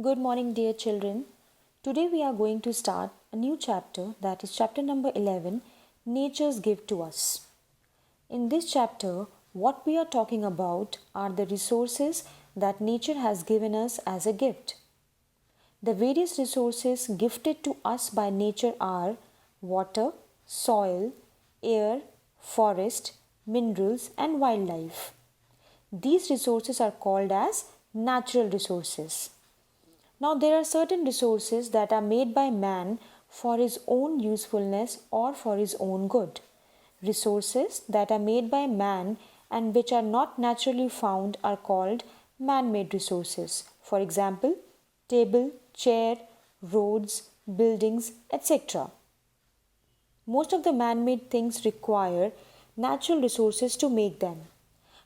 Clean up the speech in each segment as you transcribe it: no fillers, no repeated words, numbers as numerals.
Good morning, dear children. Today we are going to start a new chapter, that is chapter number 11, Nature's Gift to Us. In this chapter, what we are talking about are the resources that nature has given us as a gift. The various resources gifted to us by nature are water, soil, air, forest, minerals, and wildlife. These resources are called as natural resources. Now, there are certain resources that are made by man for his own usefulness or for his own good. Resources that are made by man and which are not naturally found are called man made resources. For example, table, chair, roads, buildings, etc. Most of the man made things require natural resources to make them.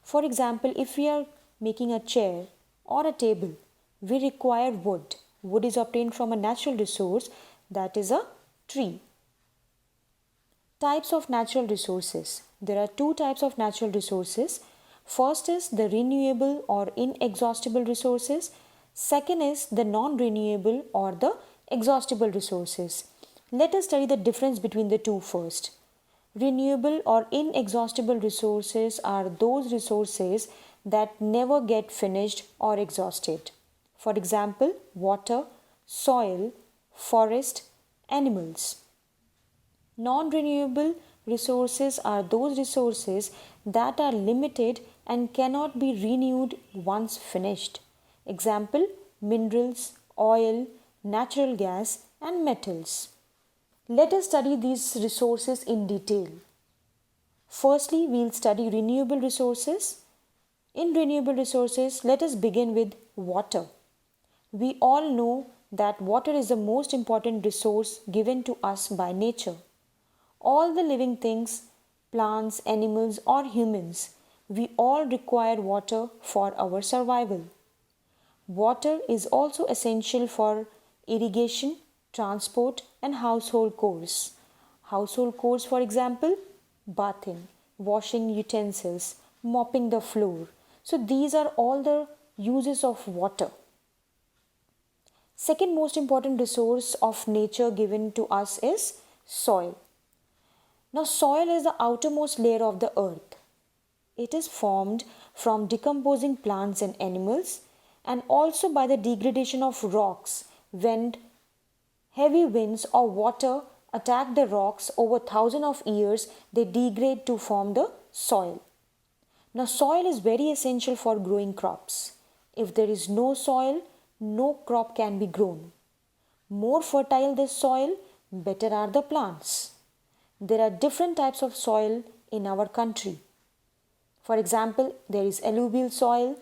For example, if we are making a chair or a table, we require wood. Wood is obtained from a natural resource, that is a tree. Types of natural resources. There are two types of natural resources. First is the renewable or inexhaustible resources. Second is the non-renewable or the exhaustible resources. Let us study the difference between the two first. Renewable or inexhaustible resources are those resources that never get finished or exhausted. For example, water, soil, forest, animals. Non-renewable resources are those resources that are limited and cannot be renewed once finished. Example, minerals, oil, natural gas, and metals. Let us study these resources in detail. Firstly, we'll study renewable resources. In renewable resources, let us begin with water. We all know that water is the most important resource given to us by nature. All the living things, plants, animals, or humans, we all require water for our survival. Water is also essential for irrigation, transport, and household chores. Household chores, for example, bathing, washing utensils, mopping the floor. So, these are all the uses of water. Second most important resource of nature given to us is soil. Now, soil is the outermost layer of the earth. It is formed from decomposing plants and animals and also by the degradation of rocks when heavy winds or water attack the rocks over thousands of years, they degrade to form the soil. Now, soil is very essential for growing crops. If there is no soil, no crop can be grown. More fertile the soil, better are the plants. There are different types of soil in our country. For example, there is alluvial soil,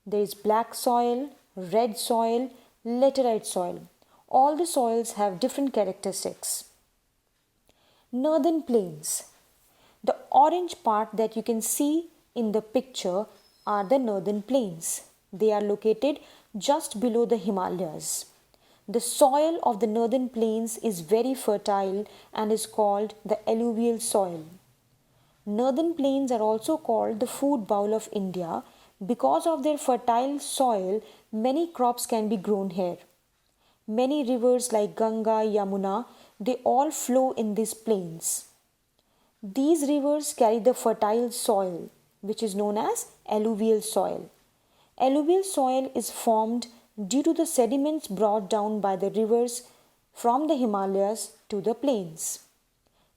there is black soil, red soil, laterite soil. All the soils have different characteristics. Northern plains. The orange part that you can see in the picture are the northern plains. They are located just below the Himalayas. The soil of the northern plains is very fertile and is called the alluvial soil. Northern plains are also called the food bowl of India. Because of their fertile soil, many crops can be grown here. Many rivers like Ganga, Yamuna, they all flow in these plains. These rivers carry the fertile soil, which is known as alluvial soil. Alluvial soil is formed due to the sediments brought down by the rivers from the Himalayas to the plains.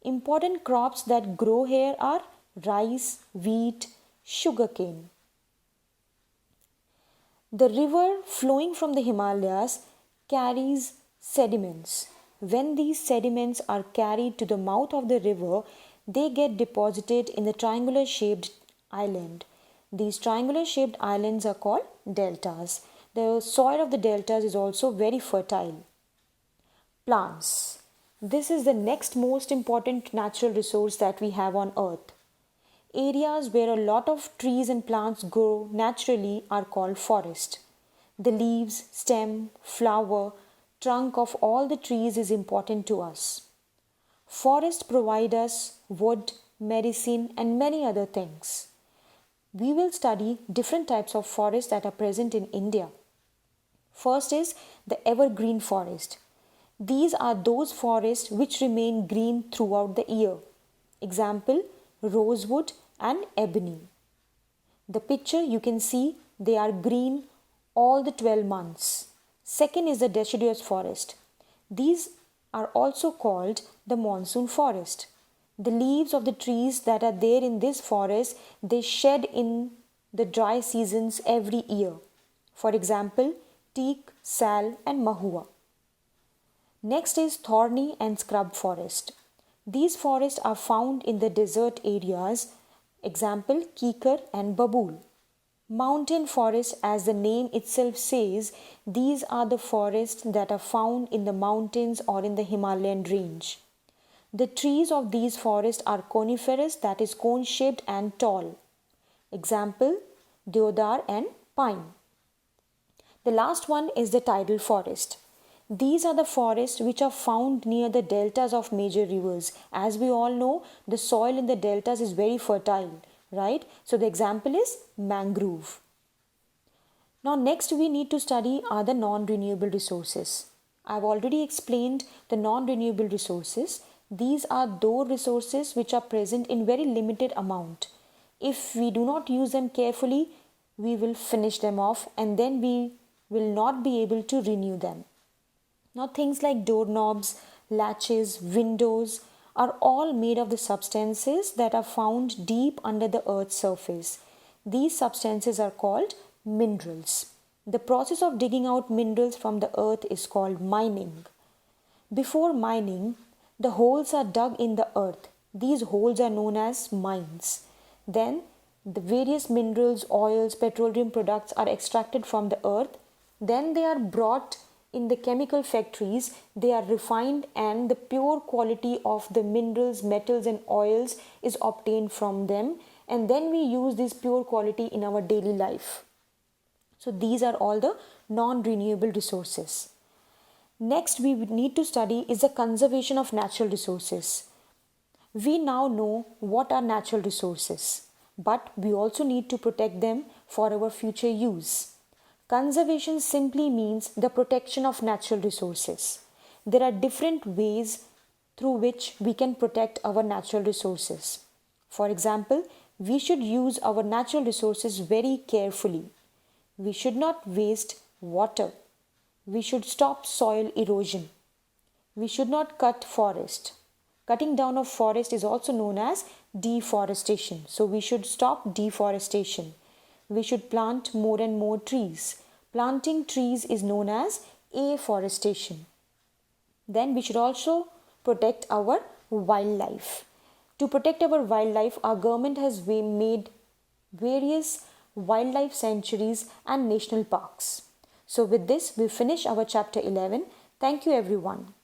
Important crops that grow here are rice, wheat, sugarcane. The river flowing from the Himalayas carries sediments. When these sediments are carried to the mouth of the river, they get deposited in the triangular shaped island. These triangular shaped islands are called deltas. The soil of the deltas is also very fertile. Plants. This is the next most important natural resource that we have on earth. Areas where a lot of trees and plants grow naturally are called forest. The leaves, stem, flower, trunk of all the trees is important to us. Forests provide us wood, medicine, and many other things. We will study different types of forests that are present in India. First is the evergreen forest. These are those forests which remain green throughout the year. Example, rosewood and ebony. The picture you can see they are green all the 12 months. Second is the deciduous forest. These are also called the monsoon forest. The leaves of the trees that are there in this forest, they shed in the dry seasons every year. For example, teak, sal and mahua. Next is thorny and scrub forest. These forests are found in the desert areas, example kikar and babul. Mountain forest, as the name itself says, these are the forests that are found in the mountains or in the Himalayan range. The trees of these forests are coniferous, that is cone shaped and tall. Example, deodar and pine. The last one is the tidal forest. These are the forests which are found near the deltas of major rivers. As we all know, the soil in the deltas is very fertile, right? So the example is mangrove. Now next we need to study are the non-renewable resources. I've already explained the non-renewable resources. These are those resources which are present in very limited amount. If we do not use them carefully, we will finish them off and then we will not be able to renew them. Now things like doorknobs, latches, windows are all made of the substances that are found deep under the earth's surface. These substances are called minerals. The process of digging out minerals from the earth is called mining. Before mining, the holes are dug in the earth. These holes are known as mines. Then the various minerals, oils, petroleum products are extracted from the earth. Then they are brought in the chemical factories, they are refined and the pure quality of the minerals, metals and oils is obtained from them, and then we use this pure quality in our daily life. So these are all the non-renewable resources. Next we need to study is the conservation of natural resources. We now know what are natural resources, but we also need to protect them for our future use. Conservation simply means the protection of natural resources. There are different ways through which we can protect our natural resources. For example, we should use our natural resources very carefully. We should not waste water. We should stop soil erosion. We should not cut forest. Cutting down of forest is also known as deforestation. So we should stop deforestation. We should plant more and more trees. Planting trees is known as afforestation. Then we should also protect our wildlife. To protect our wildlife, our government has made various wildlife sanctuaries and national parks. So with this, we finish our chapter 11. Thank you everyone.